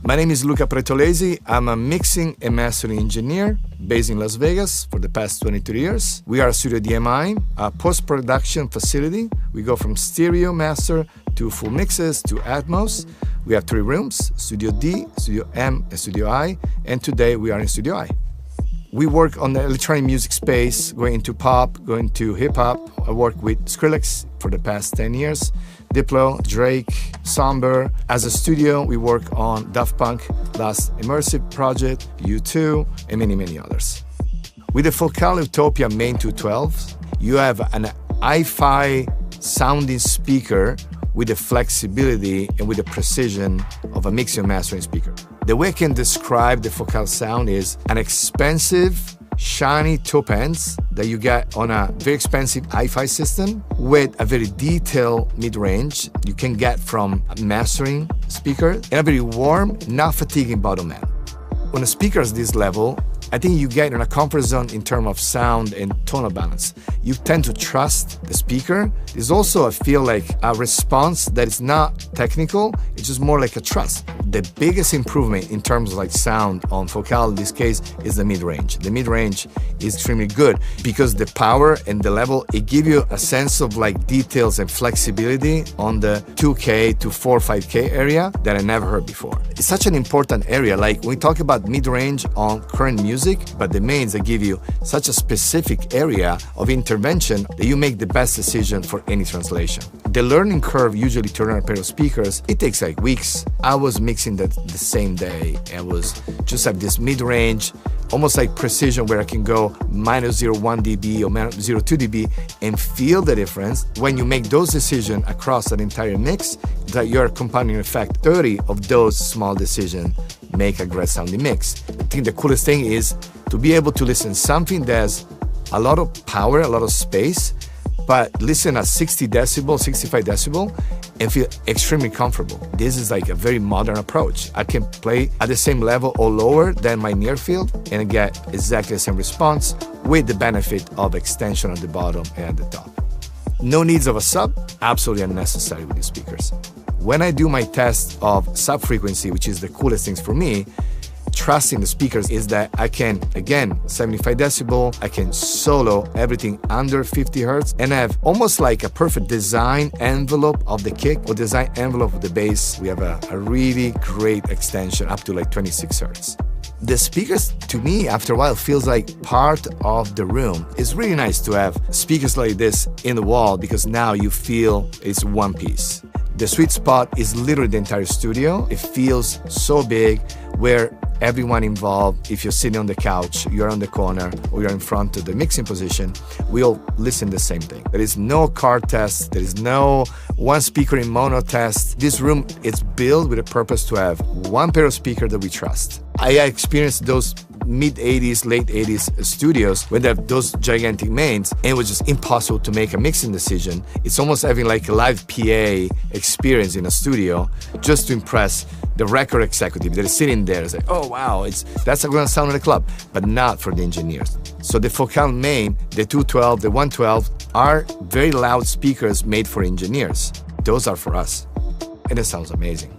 My name is Luca Pretolesi. I'm a mixing and mastering engineer based in Las Vegas for the past 22 years. We are Studio DMI, a post-production facility. We go from stereo master to full mixes to Atmos. We have 3 rooms, Studio D, Studio M, and Studio I, and today we are in Studio I. We work on the electronic music space, going into pop, going to hip-hop. I work with Skrillex for the past 10 years, Diplo, Drake, Sombr. As a studio, we work on Daft Punk, last immersive project, U2, and many, many others. With the Focal Utopia Main 212, you have an hi-fi sounding speaker with the flexibility and with the precision of a mixing and mastering speaker. The way I can describe the Focal sound is an expensive, shiny top ends that you get on a very expensive hi-fi system with a very detailed mid-range you can get from a mastering speaker and a very warm, not fatiguing bottom end. When a speaker is this level, I think you get in a comfort zone in terms of sound and tonal balance. You tend to trust the speaker. There's also, I feel like, a response that is not technical. It's just more like a trust. The biggest improvement in terms of like sound on Focal in this case is the mid-range. The mid-range is extremely good because the power and the level, it gives you a sense of like details and flexibility on the 2K to 4 5K area that I never heard before. It's such an important area. Like when we talk about mid-range on current music, but the mains that give you such a specific area of intervention that you make the best decision for any translation. The learning curve usually to learn a pair of speakers, it takes like weeks. I was mixing that the same day and was just have this mid-range, almost like precision where I can go minus 0.1 dB or minus 0.2 dB and feel the difference. When you make those decisions across an entire mix, that your compounding effect, 30 of those small decisions make a great sounding mix. I think the coolest thing is to be able to listen something that's a lot of power, a lot of space, but listen at 60 decibel, 65 decibel, and feel extremely comfortable. This is like a very modern approach. I can play at the same level or lower than my near field and get exactly the same response with the benefit of extension at the bottom and at the top. No needs of a sub, absolutely unnecessary with these speakers. When I do my test of sub frequency, which is the coolest things for me, trusting the speakers is that I can, again, 75 decibel, I can solo everything under 50 hertz and have almost like a perfect design envelope of the kick or design envelope of the bass. We have a really great extension up to like 26 hertz. The speakers, to me, after a while, feels like part of the room. It's really nice to have speakers like this in the wall because now you feel it's one piece. The sweet spot is literally the entire studio. It feels so big where everyone involved, if you're sitting on the couch, you're on the corner, or you're in front of the mixing position, we all listen the same thing. There is no card test. There is no one speaker in mono test. This room is built with a purpose to have one pair of speakers that we trust. I experienced those mid-80s, late 80s studios when they have those gigantic mains, and it was just impossible to make a mixing decision. It's almost having like a live PA experience in a studio just to impress the record executive that is sitting there and say, oh wow, that's going to sound in the club, but not for the engineers. So the Focal Main, the 212, the 112 are very loud speakers made for engineers. Those are for us, and it sounds amazing.